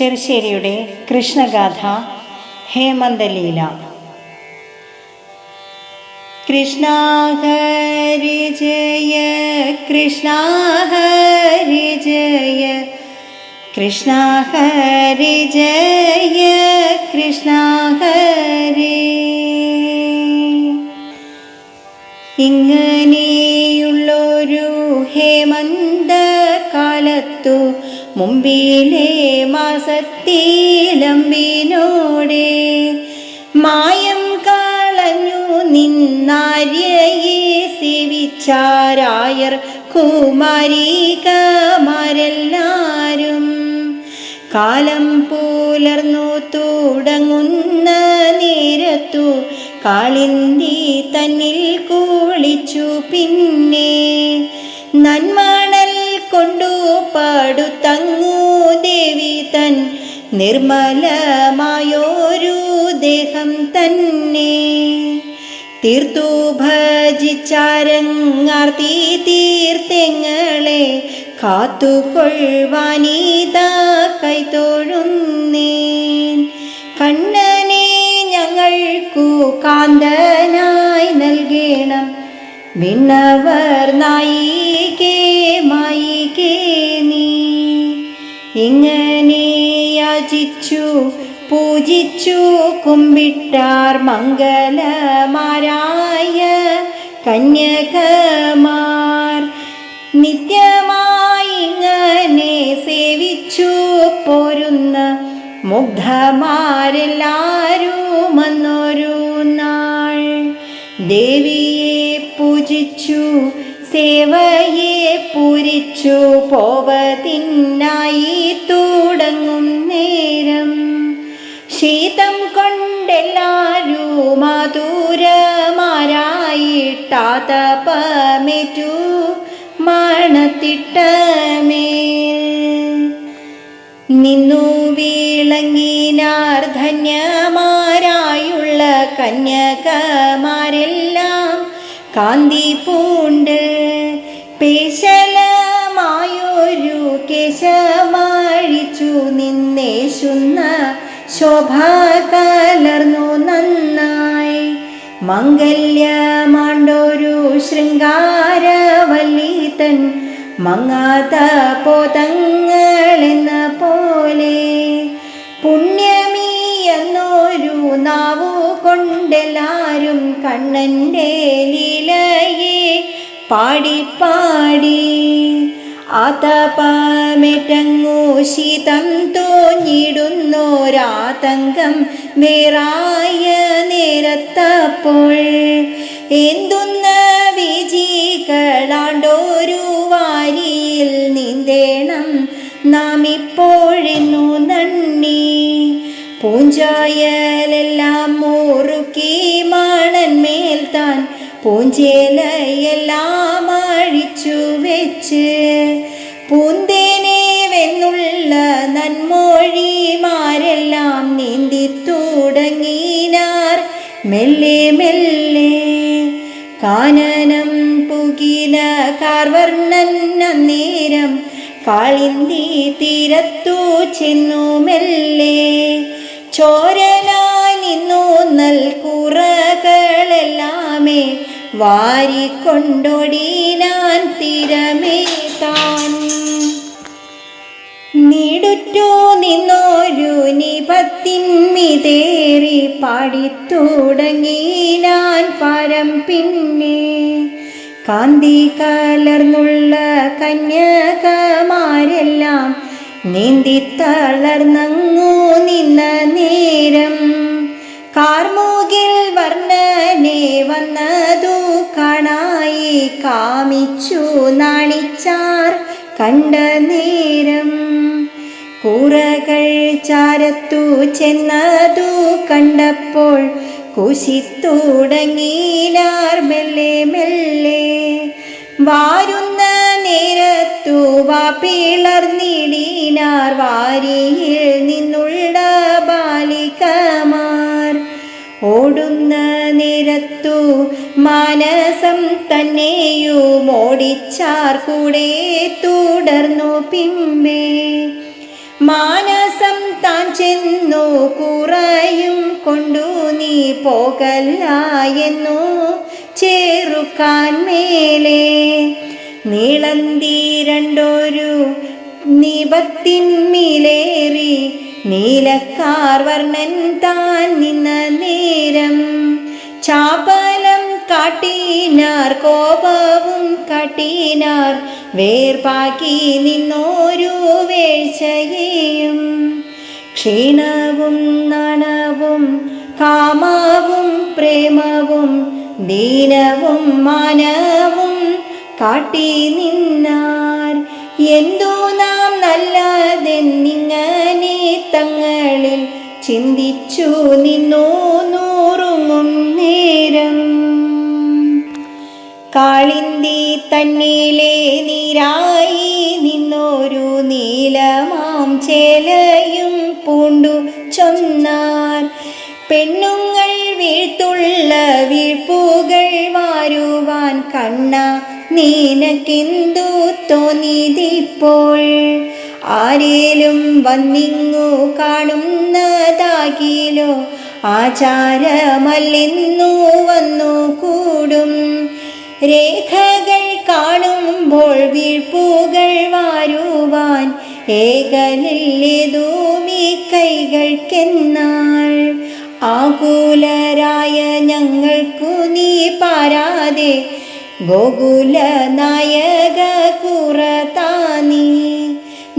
ചെറുശ്ശേരിയുടെ കൃഷ്ണഗാഥ ഹേമന്തലീല. കൃഷ്ണ ഹരി ജയ കൃഷ്ണ ഹരി ജയ കൃഷ്ണ ഹരി ജയ കൃഷ്ണ ഹരി. ഇങ്ങനെയുള്ളൊരു ഹേമന്തകാലത്തു മുമ്പിലെ മാസത്തിലമ്പിനോടെ മായം കളഞ്ഞു നിന്നാര്യയെ സേവിച്ചാരായർ കുമാരികമാരെല്ലാരും. കാലം പുലർന്നു തുടങ്ങുന്ന നേരത്തു കാളിന്തി തന്നിൽ കുളിച്ചു. പിന്നെ നന്മണൽ കൊണ്ടു പടുത്തങ്ങു ദേവി തൻ നിർമ്മലമായൊരു ദേഹം തന്നെ തീർത്തു ഭജിച്ചാരങ്ങാർത്തി തീർത്ഥങ്ങളെ കാത്തുകൊള്ളുവാനീതാ കൈതൊഴുന്നേൻ. കണ്ണനെ ഞങ്ങൾക്കു കാന്തനായി നൽകണം, വിണ്ണവർ നായികേ മായികേ നീ. ഇങ്ങനെ യാചിച്ചു പൂജിച്ചു കുമ്പിട്ടാർ മംഗലമാരായ കന്യകമാർ. നിത്യമായി ഇങ്ങനെ സേവിച്ചു പോരുന്ന മുഗ്ധമാരെല്ലാരും അന്നൊരു നാൾ ദേവിയെ പൂജിച്ചു സേവയെ പൂരിച്ചു പോവതിനായി തുടങ്ങും നേരം ശീതം കൊണ്ടെല്ലാരും മധുരമാരായിട്ടാതപമേറ്റു മണത്തിട്ടമേൽ നിന്നു വിളങ്ങിനാർ ധന്യമാരായുള്ള കന്യകമാരെല്ലാം കാന്തി പൂണ്ട്. പേശലമായൊരു കേശമഴിച്ചു നിന്നേശുന്ന ശോഭ കലർന്നു നന്നായി. മംഗല്യമാണ്ടൊരു ശൃംഗാരവല്ലി തൻ മങ്ങാത പോതങ്ങളെന്ന പോലെ പുണ്യമീ എന്നൊരു നാവു കൊണ്ടെല്ലാരും കണ്ണൻ്റെ ലീലയെ പാടി ആതപമേറ്റങ്ങു ശീതം തോന്നിടുന്നോരാതങ്കം വേറായ നേരത്തപ്പോൾ എന്തുന്ന വിജികളാണ്ടോരു വാരിയിൽ നീന്തേണം നാം ഇപ്പോഴെന്നു നന്ദി. പൂഞ്ചായലെല്ലാം മുറുക്കി മണന്മേൽ താൻ പൂഞ്ചേലയെല്ലാം അഴിച്ചു വെച്ച് പൂന്തേനെ വെന്നുള്ള നന്മൊഴിമാരെല്ലാം നീന്തി തുടങ്ങിനാർ മെല്ലെ മെല്ലെ. കാനനം പുകില കാർവർണ്ണൻ അന്നേരം കാളിന്തി തീരത്തു ചെന്നു മെല്ലെ. ചോരനായി നിന്നു നൽകുറകളെല്ലാമേ വാരിക്കൊണ്ടോടിനാൻ തീരമേ താൻ. നീടുറ്റു നിന്നോരു നിപത്തിന്മിതേറി പാടിത്തുടങ്ങിനാൻ പരം. പിന്നെ കാന്തി കലർന്നുള്ള കന്യകമാരെല്ലാം നീന്തി തളർന്നങ്ങു നിന്ന നേരം കാർമൂകിൽ വർണ്ണനെ വന്നതു കാണായി കാമിച്ചു നാണിച്ചാർ കണ്ട നേരം. കൂറകൾ ചാരത്തു ചെന്നതു കണ്ടപ്പോൾ കുശിത്തുടങ്ങിനാർ മെല്ലെ മെല്ലെ. വാരുന്ന നേരത്തു വാപ്പിളർന്നിടിനാർ വാരിയിൽ നിന്നുള്ള ബാലികമാർ. ഓടുന്ന നേരത്തു മാനസം തന്നെയും ഓടിച്ചാർ കൂടെ തുടർന്നു പിമ്പേ. മാനസം ചെന്നു കുറയും കൊണ്ടു നീ പോകല്ല എന്നു ചേറുക്കാൻ മേലെ നീളന്തി രണ്ടൊരു നിപത്തിന്മേലേറി നീലക്കാർ വർണ്ണൻ താൻ നിന്ന നേരം ചാപലം കാട്ടിനാർ കോപവും കാട്ടിനാർ വേർപാക്കി നിന്നോരു വേഴ്ചയെയും ക്ഷീണവും നാണവും കാമവും പ്രേമവും ദീനവും മാനവും കാട്ടി നിന്നാർ എന്തു നാം നല്ലതെന്നിങ്ങനെ തങ്ങളിൽ ചിന്തിച്ചു നിന്നു നൂറുങ്ങും നേരം കാളിന്തി തന്നിലെ നീരായി നിന്നൊരു നീലമാം ചേലയും പൂണ്ടു ചൊന്നാർ പെണ്ണുങ്ങൾ വീഴ്ത്തുള്ള വീഴ്പ്പുകൾ വാരുവാൻ കണ്ണ നിനക്കെന്തു തോന്നിയതിപ്പോൾ ആരേലും വന്നിങ്ങു കാണുന്നതാകിലോ ആചാരമല്ലെന്നു വന്നു കൂടും രേഖകൾ കാണുമ്പോൾ വീഴ്പ്പുകൾ വാരുവാൻ ഏകനില്ലേതൂമീ കൈകൾക്കെന്നാൽ ആകുലരായ ഞങ്ങൾക്കു നീ പാരാതെ ഗോകുല നായക കുറതാനീ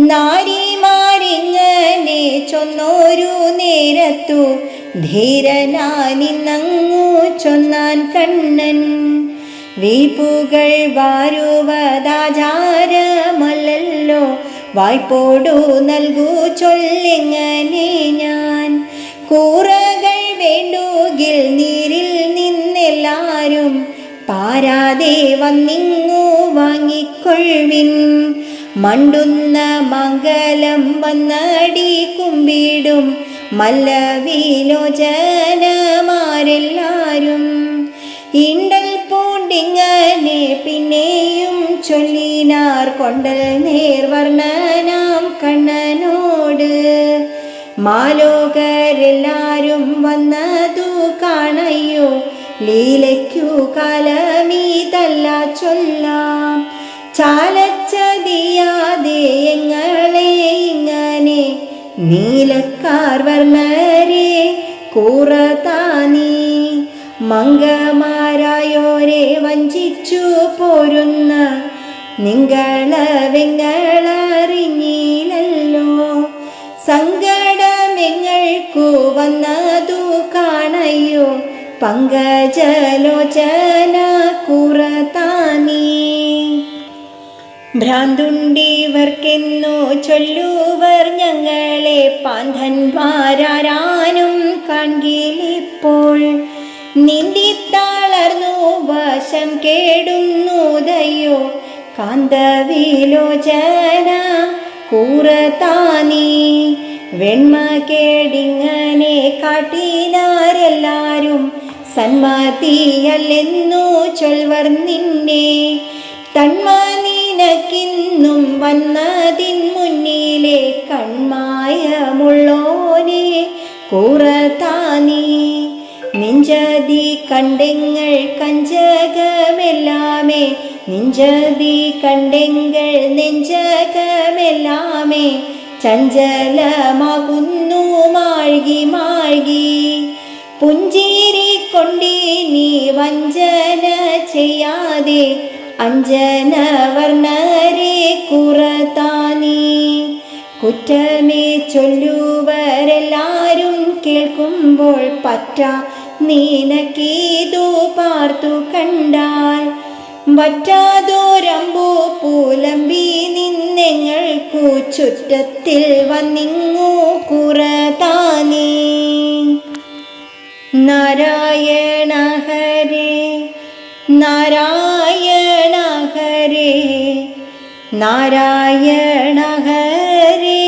നാരിമാരിങ്ങനെ ചൊന്നോരു നേരത്തു ധീരനാനിന്നങ്ങു ചൊന്നാൻ കണ്ണൻ വീപ്പുകൾ വാരുവതാചാരമല്ലല്ലോ വായ്പോടു നൽകൂ ചൊല്ലെങ്ങനെ ഞാൻ കൂറകൾ വേണ്ടുകിൽ നീരിൽ നിന്നെല്ലാരും പാരാതെ വന്നിങ്ങു വാങ്ങിക്കൊള്ളിൻ മണ്ടുന്ന മംഗലം വന്നടി കുമ്പിടും മല്ലവിലോചനമാരെല്ലാരും ഇണ്ടൽ പൂണ്ടിങ്ങനെ പിന്നെയും ചൊല്ലിനാർ കൊണ്ടൽ നേർവർണ്ണനാം കണ്ണനോട് മാലോകരെല്ലാരും വന്നതു കാണയ്യോ ലീലയ്ക്കു കാലമീതല്ല ചൊല്ലാം ചാലച്ചതിയാതെ എങ്ങളെ ഇങ്ങനെ നീലക്കാർ വർണ്ണരെ കൂറതാനീ മംഗമാരായോരെ വഞ്ചിച്ചു പോരുന്ന നിങ്ങളെങ്ങളറിഞ്ഞില്ലല്ലോ സങ്കടമെങ്ങൾക്കു വന്നതു കാണയ്യോ പങ്കജലോചന കുറതാനീ ഭ്രാന്തുണ്ടിവർക്കെന്നു ചൊല്ലുവർ ഞങ്ങളെ പാന്തന്മാരാരാനും കാൺകിലിപ്പോൾ നിന്ദിത്താളർന്നു വശം കേടുന്നുദയോ കാന്തവിലോചന കൂറതാനീ വെണ്മ കേടിങ്ങനെ കാട്ടിനാരെല്ലാരും സന്മതിയല്ലെന്നു ചൊൽവർ നിന്നെ തന്മ നിനക്കിന്നും വന്നതിൻ മുന്നിലെ കൺമായമുള്ളോനെ കൂറതാനീ നെഞ്ചതി കണ്ടെങ്ങൾ കഞ്ചകമെല്ലാമേ നെഞ്ചതി കണ്ടെങ്ങൾ നെഞ്ചകമെല്ലാമേ ചഞ്ചലമാകുന്നു മാഴ്കി മാഴ്കി പുഞ്ചിരി കൊണ്ടി നീ വഞ്ചന ചെയ്യാതെ അഞ്ജന വർണ്ണരെ കുറതാനീ കുറ്റമേ ചൊല്ലുവരെല്ലാരും കേൾക്കുമ്പോൾ പറ്റ നീനക്കീതു പാർത്തു കണ്ടാൽ വറ്റാതോരമ്പു പൂലമ്പി നിന്നെങ്ങൾക്കു ചുറ്റത്തിൽ വന്നിങ്ങു കുറതാനീ നാരായണ ഹരേ നാരായണ ഹരേ നാരായണ ഹരേ